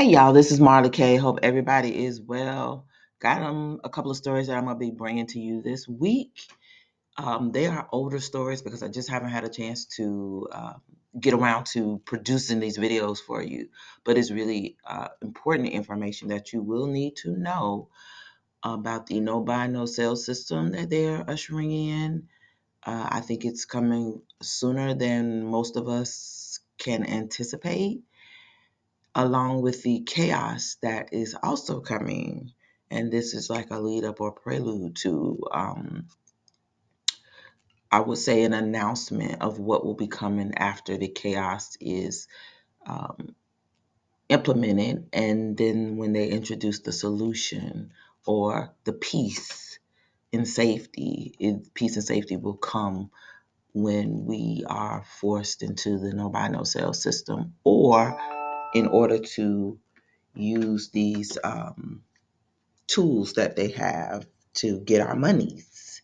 Hey y'all, this is Marla K. Hope everybody is well. Got a couple of stories that I'm gonna be bringing to you this week. They are older stories because I just haven't had a chance to get around to producing these videos for you. But it's really important information that you will need to know about the no buy, no sell system that they're ushering in. I think it's coming sooner than most of us can anticipate, along with the chaos that is also coming. And this is like a lead up or prelude to, I would say, an announcement of what will be coming after the chaos is um, implemented. And then when they introduce the solution or the peace and safety, peace and safety will come when we are forced into the no buy, no sell system, or in order to use these tools that they have to get our monies.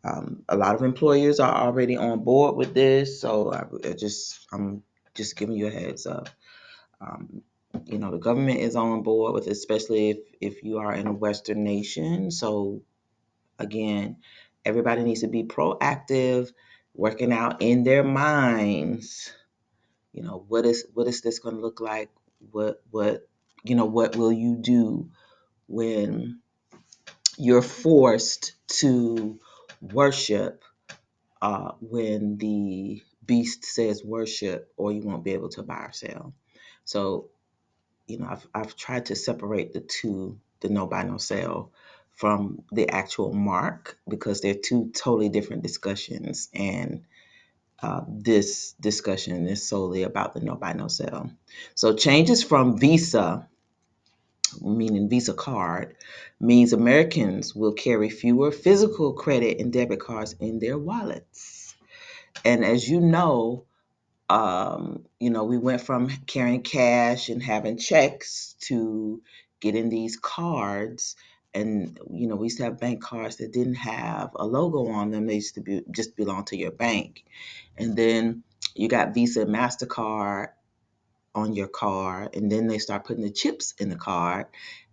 A lot of employers are already on board with this, so I'm just giving you a heads up. Um, the government is on board with it, especially if you are in a Western nation. So again, everybody needs to be proactive, working out in their minds. What is this going to look like? What will you do when you're forced to worship when the beast says worship, or you won't be able to buy or sell. So, I've tried to separate the two, the no buy, no sell, from the actual mark, because they're two totally different discussions. And this discussion is solely about the no buy, no sell. So, changes from Visa, meaning Visa card, means Americans will carry fewer physical credit and debit cards in their wallets. And as we went from carrying cash and having checks to getting these cards. And, we used to have bank cards that didn't have a logo on them. They used to just belong to your bank. And then you got Visa and MasterCard on your card, and then they start putting the chips in the card.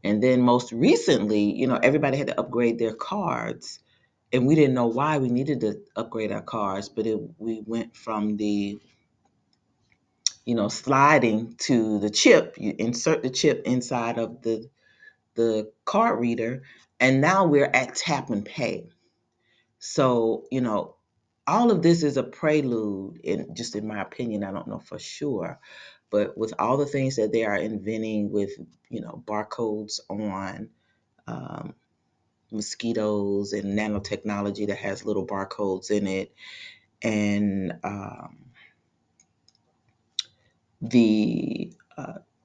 And then most recently, everybody had to upgrade their cards, and we didn't know why we needed to upgrade our cards, but we went from the sliding to the chip. You insert the chip inside of the card reader, and now we're at tap and pay. So, all of this is a prelude, in my opinion. I don't know for sure, but with all the things that they are inventing with, barcodes on um, mosquitoes, and nanotechnology that has little barcodes in it, and the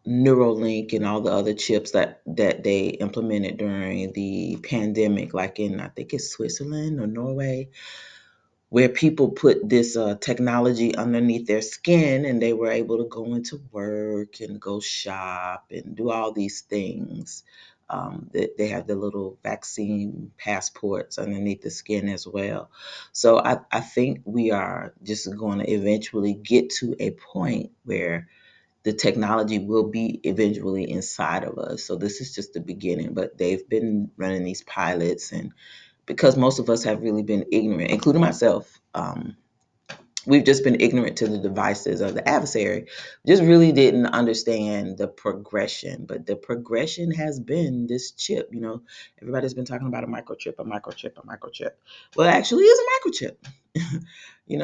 Neuralink and all the other chips that they implemented during the pandemic, like in, I think it's Switzerland or Norway, where people put this technology underneath their skin, and they were able to go into work and go shop and do all these things. They have the little vaccine passports underneath the skin as well. So I think we are just going to eventually get to a point where the technology will be eventually inside of us. So this is just the beginning, but they've been running these pilots, and because most of us have really been ignorant, including myself. We've just been ignorant to the devices of the adversary. Just really didn't understand the progression. But the progression has been this chip. Everybody's been talking about a microchip, a microchip, a microchip. Well, it actually is a microchip.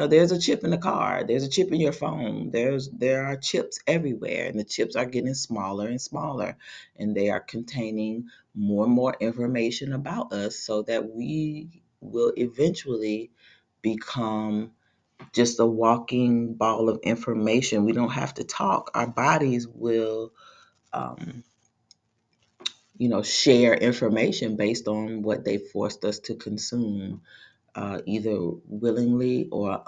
There's a chip in the car. There's a chip in your phone. There are chips everywhere, and the chips are getting smaller and smaller, and they are containing more and more information about us, so that we will eventually become just a walking ball of information. We don't have to talk. Our bodies will, um, share information based on what they forced us to consume, either willingly or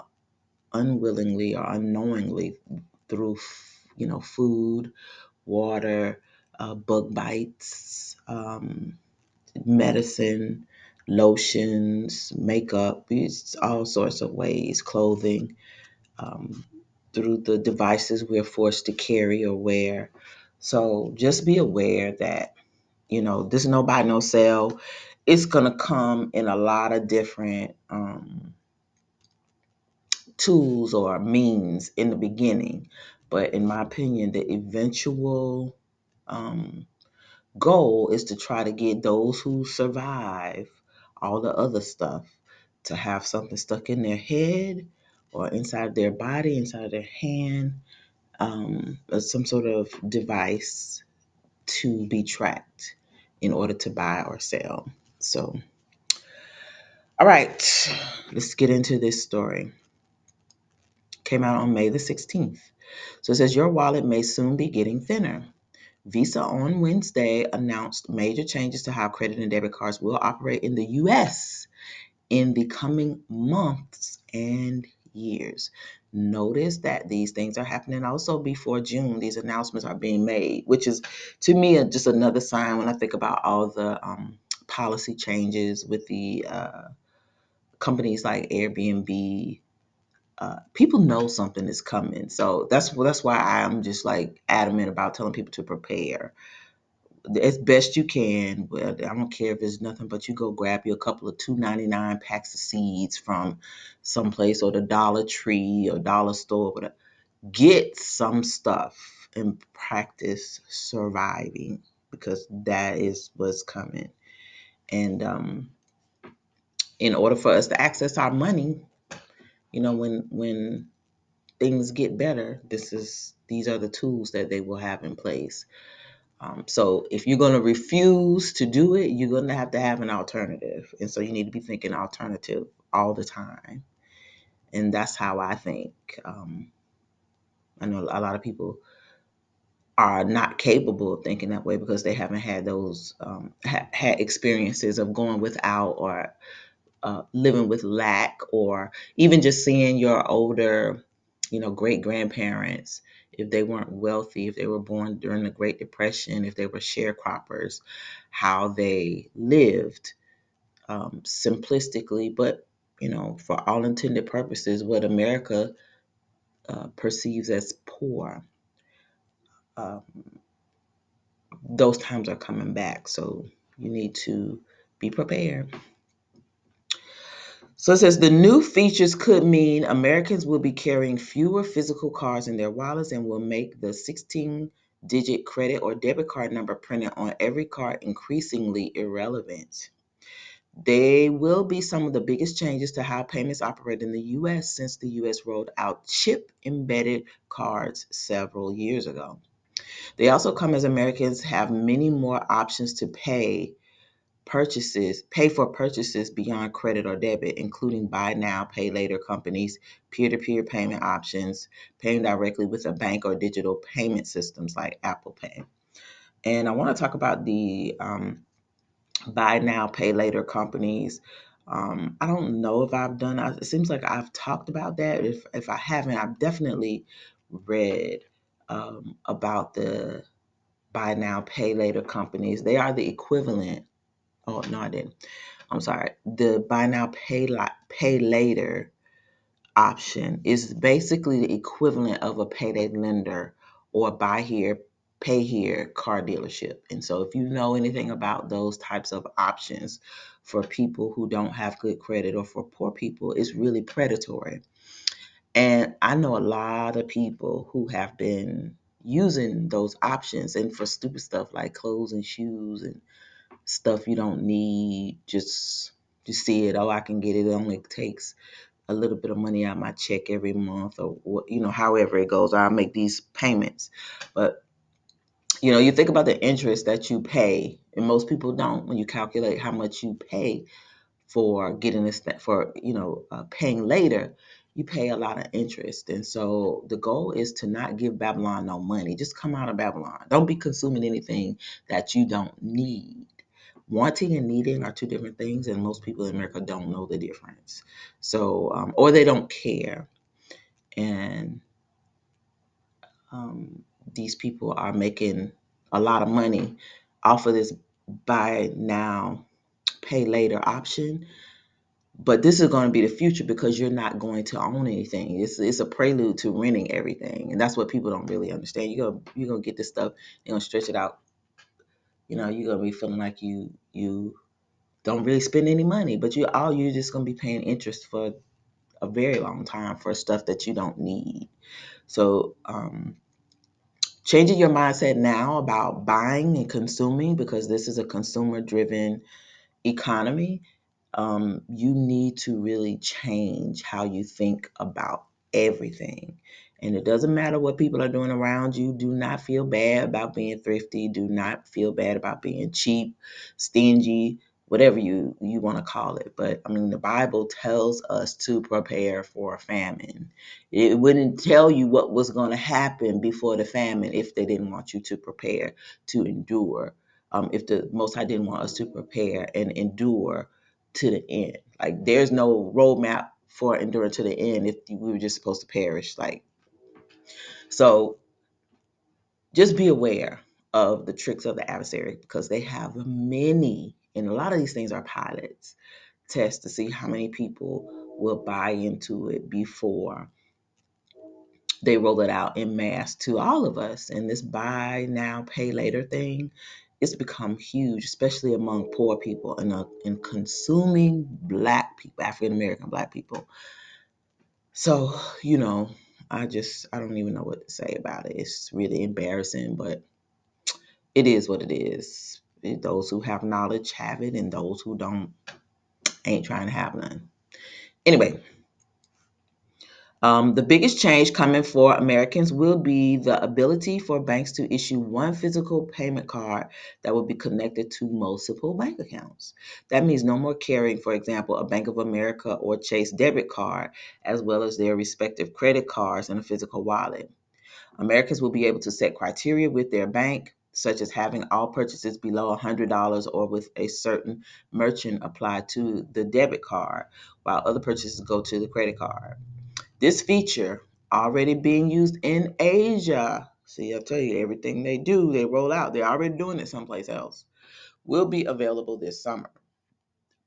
unwillingly or unknowingly, through, food, water, bug bites, medicine, lotions, makeup, it's all sorts of ways, clothing, um, through the devices we're forced to carry or wear. So just be aware that, this no buy, no sell. It's going to come in a lot of different tools or means in the beginning. But in my opinion, the eventual um, goal is to try to get those who survive all the other stuff to have something stuck in their head or inside their body, inside their hand, some sort of device to be tracked in order to buy or sell. So, all right, let's get into this story. Came out on May the 16th. So it says, your wallet may soon be getting thinner. Visa on Wednesday announced major changes to how credit and debit cards will operate in the US in the coming months and years. Notice that these things are happening also before June. These announcements are being made, which is to me just another sign when I think about all the policy changes with the companies like Airbnb. People know something is coming, so that's why I'm just like adamant about telling people to prepare as best you can. Well, I don't care if it's nothing but you go grab you a couple of $2.99 packs of seeds from someplace or the Dollar Tree or Dollar Store, whatever. Get some stuff and practice surviving, because that is what's coming. And in order for us to access our money, when things get better, these are the tools that they will have in place. So if you're going to refuse to do it, you're going to have an alternative. And so you need to be thinking alternative all the time. And that's how I think. I know a lot of people are not capable of thinking that way because they haven't had those had experiences of going without, or living with lack, or even just seeing your older, great grandparents, if they weren't wealthy, if they were born during the Great Depression, if they were sharecroppers, how they lived simplistically, but for all intended purposes, what America perceives as poor. Uh, those times are coming back, so you need to be prepared. So it says the new features could mean Americans will be carrying fewer physical cards in their wallets and will make the 16-digit credit or debit card number printed on every card increasingly irrelevant. They will be some of the biggest changes to how payments operate in the US since the US rolled out chip embedded cards several years ago. They also come as Americans have many more options to pay for purchases beyond credit or debit, including buy now, pay later companies, peer-to-peer payment options, paying directly with a bank or digital payment systems like Apple Pay. And I want to talk about the buy now, pay later companies. I don't know if I've done. It seems like I've talked about that. If I haven't, I've definitely read about the buy now, pay later companies. They are the equivalent. Oh no, I didn't. I'm sorry. The buy now, pay later option is basically the equivalent of a payday lender or buy here, pay here car dealership. And so if you know anything about those types of options for people who don't have good credit or for poor people, it's really predatory. And I know a lot of people who have been using those options and for stupid stuff like clothes and shoes and stuff you don't need. Just see it. Oh, I can get it. It only takes a little bit of money out of my check every month, or however it goes. I'll make these payments. But you think about the interest that you pay, and most people don't. When you calculate how much you pay for getting this, for paying later, you pay a lot of interest. And so the goal is to not give Babylon no money. Just come out of Babylon. Don't be consuming anything that you don't need. Wanting and needing are two different things, and most people in America don't know the difference. So, or they don't care. And these people are making a lot of money off of this buy now, pay later option But this is going to be the future because you're not going to own anything. It's a prelude to renting everything, and that's what people don't really understand. You're gonna get this stuff. You're gonna stretch it out. You're gonna be feeling like you don't really spend any money, but you're just gonna be paying interest for a very long time for stuff that you don't need. So changing your mindset now about buying and consuming, because this is a consumer driven economy, you need to really change how you think about everything. And it doesn't matter what people are doing around you. Do not feel bad about being thrifty. Do not feel bad about being cheap, stingy, whatever you want to call it. But I mean, the Bible tells us to prepare for a famine. It wouldn't tell you what was going to happen before the famine if they didn't want you to prepare to endure. If the Most High didn't want us to prepare and endure to the end. Like there's no roadmap for enduring to the end if we were just supposed to perish. Like, so just be aware of the tricks of the adversary because they have many, and a lot of these things are pilots, tests to see how many people will buy into it before they roll it out in mass to all of us. And this buy now, pay later thing, it's become huge, especially among poor people and in consuming Black people, African American Black people. So, I don't even know what to say about it. It's really embarrassing, but it is what it is. Those who have knowledge have it, and those who don't ain't trying to have none. Anyway, the biggest change coming for Americans will be the ability for banks to issue one physical payment card that will be connected to multiple bank accounts. That means no more carrying, for example, a Bank of America or Chase debit card, as well as their respective credit cards in a physical wallet. Americans will be able to set criteria with their bank, such as having all purchases below $100 or with a certain merchant applied to the debit card, while other purchases go to the credit card. This feature already being used in Asia. See, I tell you, everything they do, they roll out. They're already doing it someplace else. Will be available this summer.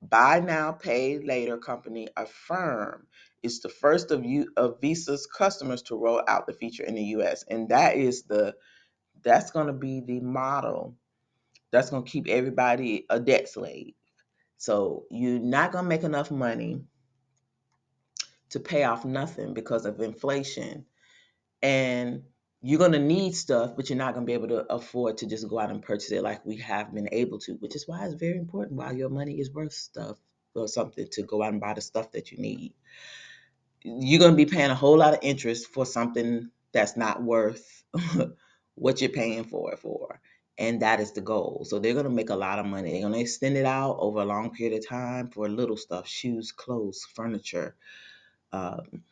Buy now, pay later company Affirm is the first of Visa's customers to roll out the feature in the U.S. And that's going to be the model. That's going to keep everybody a debt slave. So you're not going to make enough money to pay off nothing because of inflation, and you're going to need stuff, but you're not going to be able to afford to just go out and purchase it like we have been able to, which is why it's very important while your money is worth stuff or something to go out and buy the stuff that you need. You're going to be paying a whole lot of interest for something that's not worth what you're paying for it for. And that is the goal. So they're going to make a lot of money. They're going to extend it out over a long period of time for little stuff, shoes, clothes, furniture, um,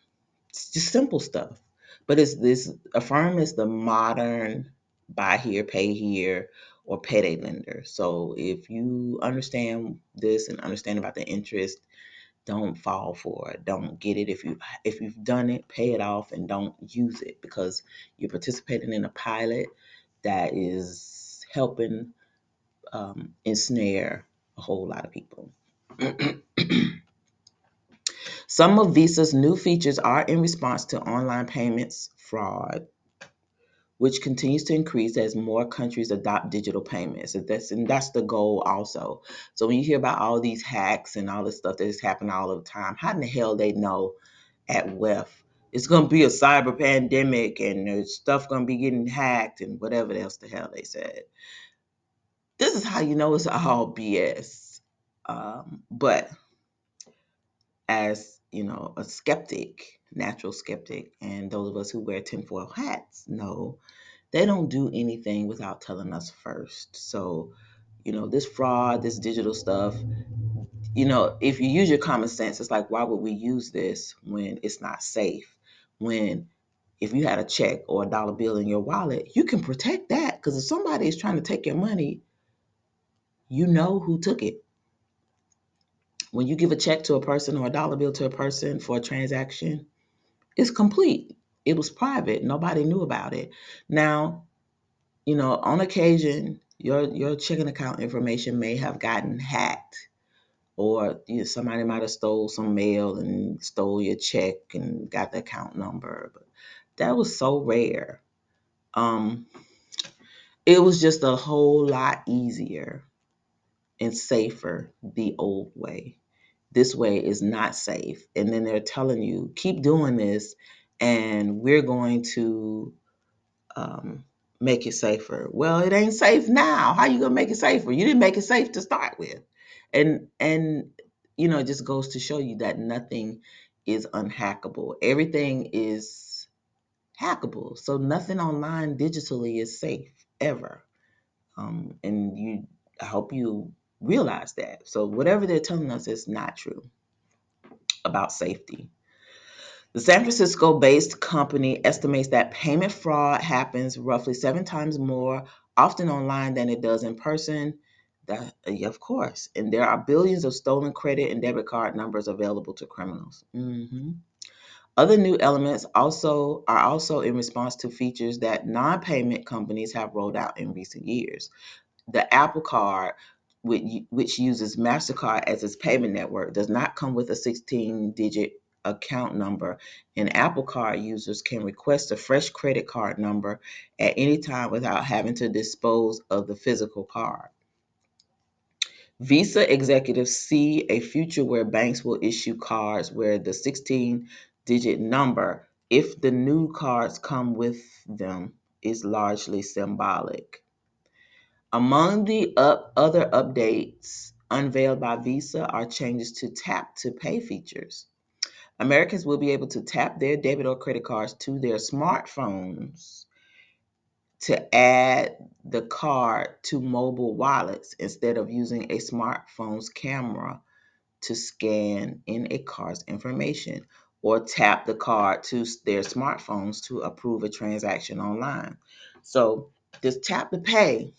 it's just simple stuff. But it's this Affirm is the modern buy here, pay here, or payday lender. So if you understand this and understand about the interest, don't fall for it. Don't get it. If you've done it, pay it off and don't use it because you're participating in a pilot that is helping ensnare a whole lot of people. Some of Visa's new features are in response to online payments fraud, which continues to increase as more countries adopt digital payments. And that's the goal also. So when you hear about all these hacks and all this stuff that is happening all the time, how in the hell they know at WEF it's going to be a cyber pandemic and there's stuff going to be getting hacked and whatever else the hell they said? This is how you know it's all BS. But as a skeptic, natural skeptic, and those of us who wear tinfoil hats know they don't do anything without telling us first. So, this fraud, this digital stuff, if you use your common sense, it's like, why would we use this when it's not safe? When if you had a check or a dollar bill in your wallet, you can protect that because if somebody is trying to take your money, you know who took it. When you give a check to a person or a dollar bill to a person for a transaction, it's complete. It was private. Nobody knew about it. Now, on occasion, your checking account information may have gotten hacked or somebody might have stole some mail and stole your check and got the account number. But that was so rare. Um, it was just a whole lot easier and safer the old way. This way is not safe. And then they're telling you, keep doing this, and we're going to um, make it safer. Well, it ain't safe now. How you gonna make it safer? You didn't make it safe to start with. And it just goes to show you that nothing is unhackable. Everything is hackable. So nothing online digitally is safe ever. And I hope you realize that. So whatever they're telling us is not true about safety. The San Francisco based company estimates that payment fraud happens roughly 7 times more often online than it does in person. Yeah, of course. And there are billions of stolen credit and debit card numbers available to criminals. Other new elements are also in response to features that non payment companies have rolled out in recent years. The Apple Card, which uses MasterCard as its payment network, does not come with a 16-digit account number, and Apple Card users can request a fresh credit card number at any time without having to dispose of the physical card. Visa executives see a future where banks will issue cards where the 16-digit number, if the new cards come with them, is largely symbolic. Among the other updates unveiled by Visa are changes to tap to pay features. Americans will be able to tap their debit or credit cards to their smartphones to add the card to mobile wallets instead of using a smartphone's camera to scan in a card's information, or tap the card to their smartphones to approve a transaction online. So this tap to pay,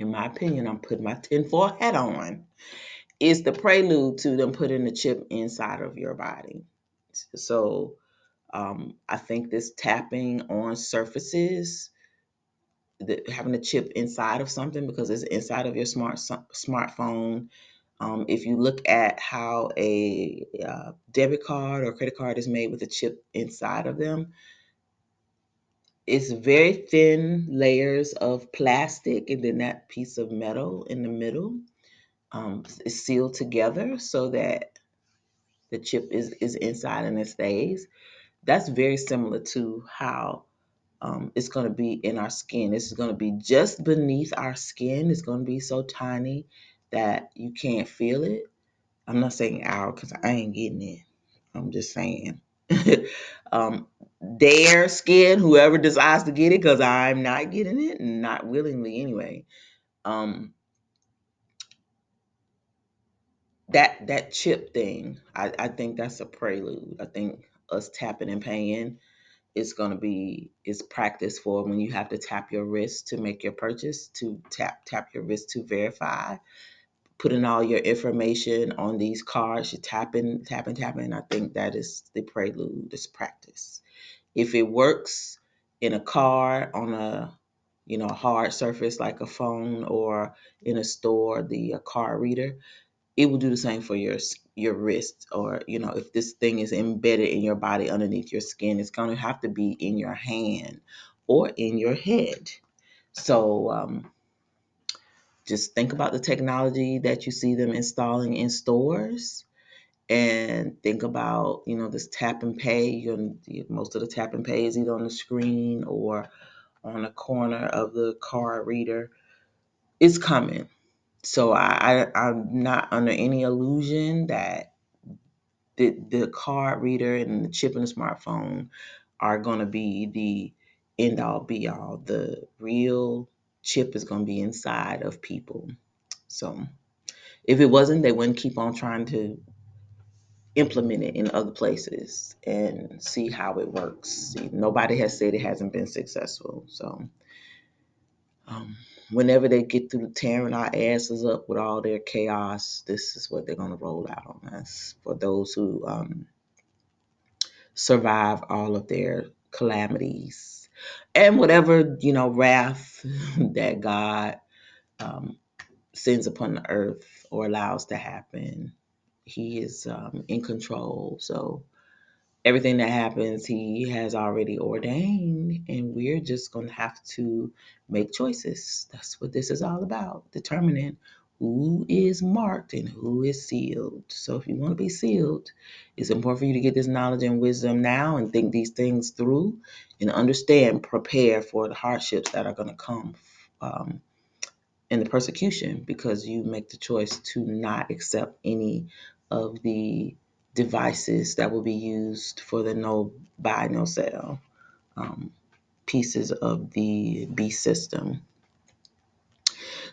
in my opinion, I'm putting my tinfoil hat on, is the prelude to them putting the chip inside of your body. So I think this tapping on surfaces, having a chip inside of something because it's inside of your smartphone. If you look at how a debit card or credit card is made with a chip inside of them, it's very thin layers of plastic and then that piece of metal in the middle is sealed together so that the chip is inside and it stays. That's very similar to how it's going to be in our skin. This is going to be just beneath our skin. It's going to be so tiny that you can't feel it. I'm not saying our because I ain't getting it. I'm just saying. um, their skin, whoever decides to get it, because I'm not getting it, and not willingly anyway. Um, that chip thing, I think that's a prelude. I think us tapping and paying is practice for when you have to tap your wrist to make your purchase, to tap your wrist to verify, putting all your information on these cards, you're tapping. I think that is the prelude, this practice. If it works in a car on a hard surface like a phone, or in a store, the card reader, it will do the same for your wrist. Or if this thing is embedded in your body underneath your skin, it's going to have to be in your hand or in your head. So just think about the technology that you see them installing in stores, and think about this tap and pay. Most of the tap and pay is either on the screen or on the corner of the card reader. It's coming. So I'm not under any illusion that the card reader and the chip in the smartphone are going to be the end all be all. The real chip is going to be inside of people. So if it wasn't, they wouldn't keep on trying to implement it in other places and see how it works. See, nobody has said it hasn't been successful. So um, whenever they get through tearing our asses up with all their chaos, this is what they're going to roll out on us for those who survive all of their calamities and whatever wrath that God um, sends upon the earth or allows to happen. He is in control. So everything that happens, he has already ordained, and we're just going to have to make choices. That's what this is all about, determining who is marked and who is sealed. So if you want to be sealed, it's important for you to get this knowledge and wisdom now and think these things through and understand, prepare for the hardships that are going to come um, in the persecution, because you make the choice to not accept any of the devices that will be used for the no buy, no sell um, pieces of the B system.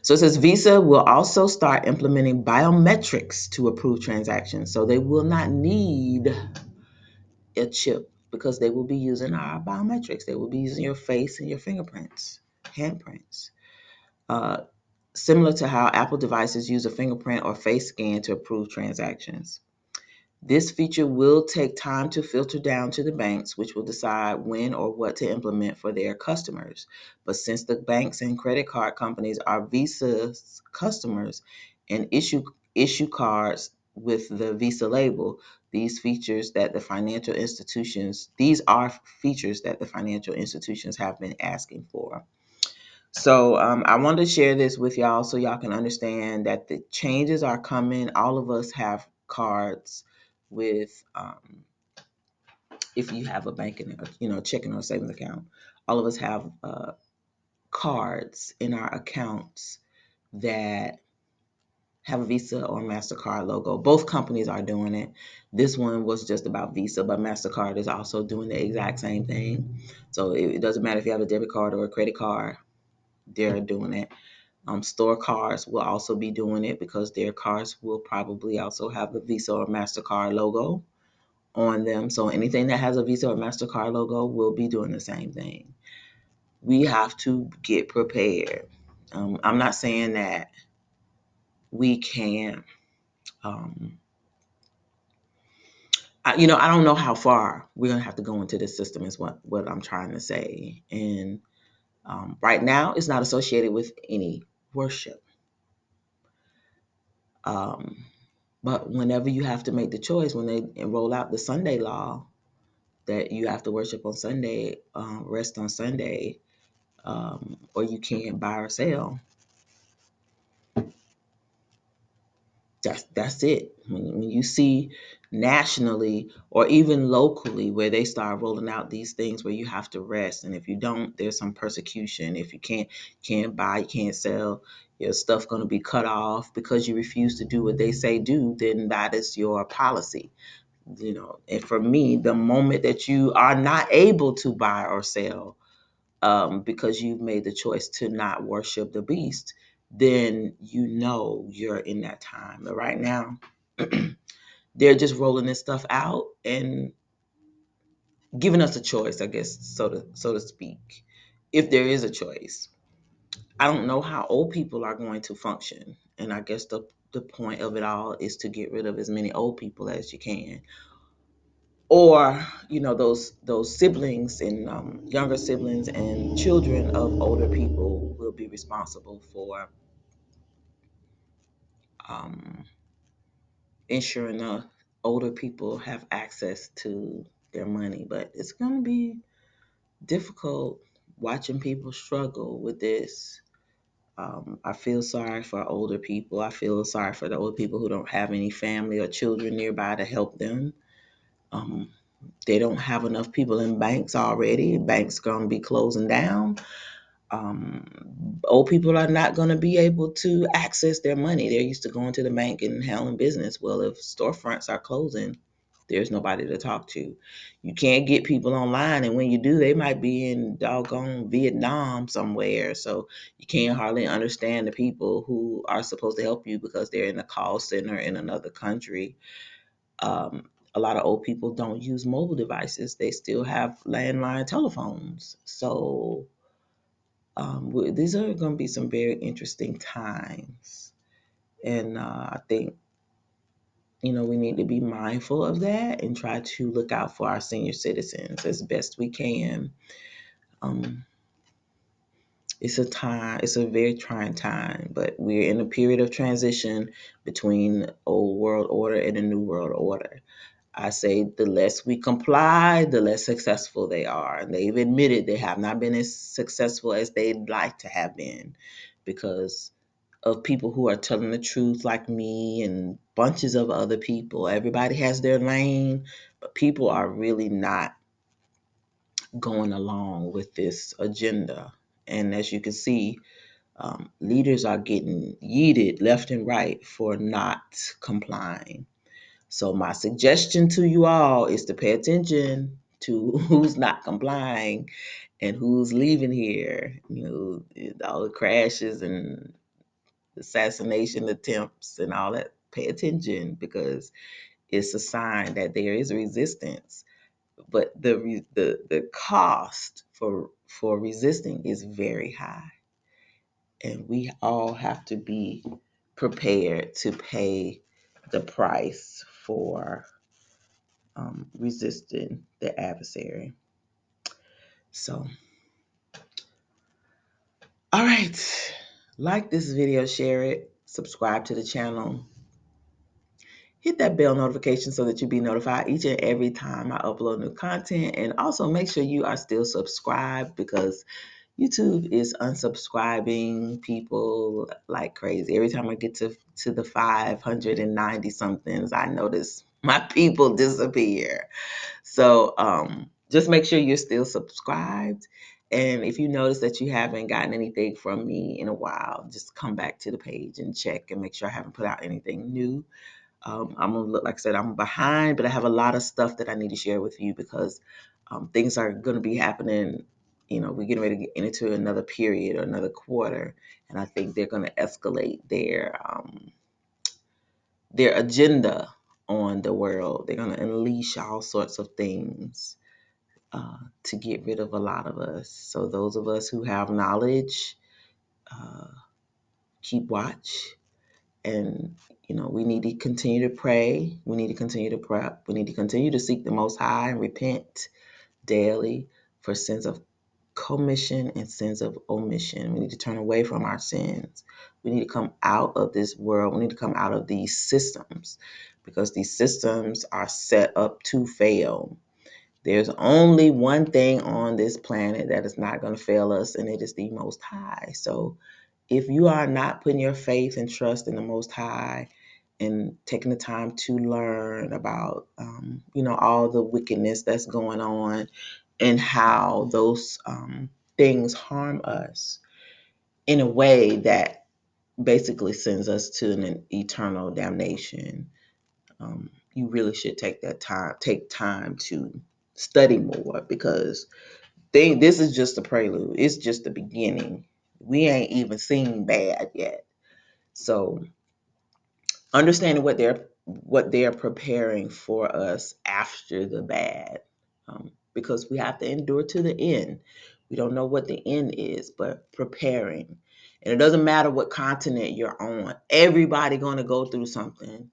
So it says Visa will also start implementing biometrics to approve transactions. So they will not need a chip because they will be using our biometrics. They will be using your face and your fingerprints, handprints. Uh, Similar to how Apple devices use a fingerprint or face scan to approve transactions. This feature will take time to filter down to the banks, which will decide when or what to implement for their customers. But since the banks and credit card companies are Visa's customers and issue cards with the Visa label, these are features that the financial institutions have been asking for. So I wanted to share this with y'all so y'all can understand that the changes are coming. All of us have cards with, if you have a banking, checking or savings account, all of us have cards in our accounts that have a Visa or MasterCard logo. Both companies are doing it. This one was just about Visa, but MasterCard is also doing the exact same thing. So it doesn't matter if you have a debit card or a credit card, they're doing it. Store cards will also be doing it because their cards will probably also have the Visa or MasterCard logo on them. So anything that has a Visa or MasterCard logo will be doing the same thing. We have to get prepared. I'm not saying that we can't, I don't know how far we're going to have to go into this system is what I'm trying to say. And right now, it's not associated with any worship. Um, But whenever you have to make the choice, when they roll out the Sunday law that you have to worship on Sunday, rest on Sunday, or you can't buy or sell, that's it. When you see nationally or even locally where they start rolling out these things where you have to rest, and if you don't, there's some persecution. If you can't buy, you can't sell, your stuff going to be cut off because you refuse to do what they say do, then that is your policy. And for me, the moment that you are not able to buy or sell, because you've made the choice to not worship the beast, then you're in that time. But right now, they're just rolling this stuff out and giving us a choice, I guess, so to speak, if there is a choice. I don't know how old people are going to function, and I guess the point of it all is to get rid of as many old people as you can, or those siblings and younger siblings and children of older people will be responsible for um, ensuring the older people have access to their money. But it's going to be difficult watching people struggle with this. I feel sorry for older people. I feel sorry for the older people who don't have any family or children nearby to help them. um, They don't have enough people in banks already. Banks going to be closing down. Old people are not going to be able to access their money. They're used to going to the bank and handling business. Well, if storefronts are closing, there's nobody to talk to. You can't get people online, and when you do, they might be in doggone Vietnam somewhere. So you can't hardly understand the people who are supposed to help you because they're in a call center in another country. A lot of old people don't use mobile devices. They still have landline telephones. So these are going to be some very interesting times. And I think, we need to be mindful of that and try to look out for our senior citizens as best we can. Um, It's a very trying time, but we're in a period of transition between old world order and a new world order. I say the less we comply, the less successful they are. And they've admitted they have not been as successful as they'd like to have been because of people who are telling the truth, like me and bunches of other people. Everybody has their lane, but people are really not going along with this agenda. And as you can see, leaders are getting yeeted left and right for not complying. So my suggestion to you all is to pay attention to who's not complying and who's leaving here. All the crashes and assassination attempts and all that. Pay attention because it's a sign that there is resistance. But the cost for resisting is very high, and we all have to be prepared to pay the price for resisting the adversary. So, all right, like this video, share it, subscribe to the channel, hit that bell notification so that you'll be notified each and every time I upload new content. And also make sure you are still subscribed because YouTube is unsubscribing people like crazy. Every time I get to the 590 somethings, I notice my people disappear. So just make sure you're still subscribed. And if you notice that you haven't gotten anything from me in a while, just come back to the page and check and make sure I haven't put out anything new. I'm gonna look, like I said, I'm behind, but I have a lot of stuff that I need to share with you because things are going to be happening. We're getting ready to get into another period or another quarter, and I think they're going to escalate their agenda on the world. They're going to unleash all sorts of things to get rid of a lot of us. So those of us who have knowledge, uh, keep watch. And, we need to continue to pray. We need to continue to prep. We need to continue to seek the Most High and repent daily for sins of commission and sins of omission. We need to turn away from our sins. We need to come out of this world. We need to come out of these systems because these systems are set up to fail. There's only one thing on this planet that is not going to fail us, and it is the Most High. So if you are not putting your faith and trust in the Most High and taking the time to learn about, all the wickedness that's going on and how those things harm us in a way that basically sends us to an eternal damnation, you really should take time to study more because this is just a prelude. It's just the beginning. We ain't even seen bad yet. So understanding what they're preparing for us after the bad, because we have to endure to the end. We don't know what the end is, but preparing. And it doesn't matter what continent you're on. Everybody going to go through something.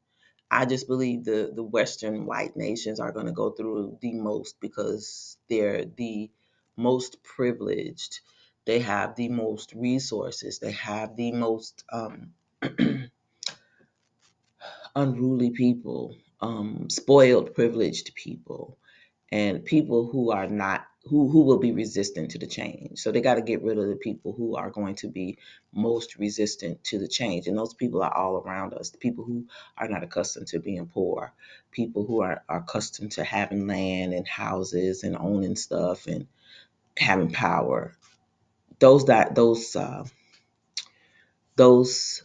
I just believe the Western white nations are going to go through the most because they're the most privileged. They have the most resources. They have the most unruly people, spoiled, privileged people, and people who are not who will be resistant to the change. So they got to get rid of the people who are going to be most resistant to the change. And those people are all around us. The people who are not accustomed to being poor, people who are accustomed to having land and houses and owning stuff and having power. Those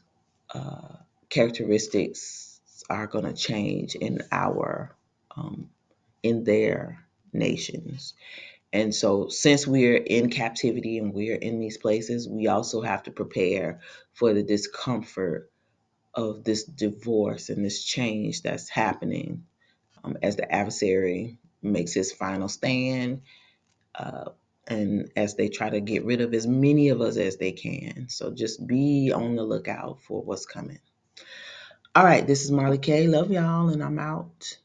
uh, characteristics are going to change um, in their nations. And so, since we're in captivity and we're in these places, we also have to prepare for the discomfort of this divorce and this change that's happening as the adversary makes his final stand, uh, and as they try to get rid of as many of us as they can. So just be on the lookout for what's coming. All right, this is Marley K. Love y'all, and I'm out.